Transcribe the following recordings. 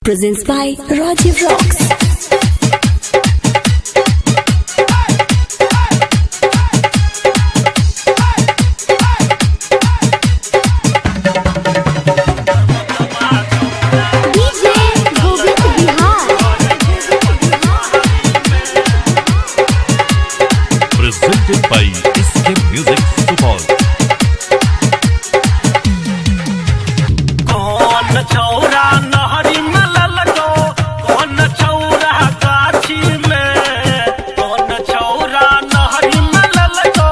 Presents by Rajiv Rocks. Presented by Escape Music Support. कौन छौरा नहरी में ललको, कौन छौरा गाछी में, कौन छौरा नहरी में ललको,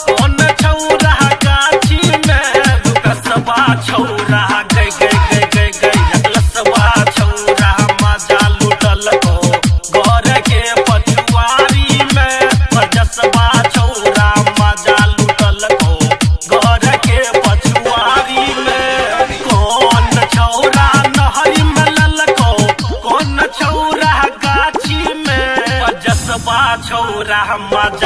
कौन छौरा गाछी में, लुकसवा छौरा गई गई गई गई गई लसवा छौरा मजा लुटल को गौर के पछुआरी में, जसवा छौरा मजा लुटल को गौर के पछुआरी में। कौन छौरा नहरी में ललको, कौन छौरा गाछी में, जसवा छौरा मजा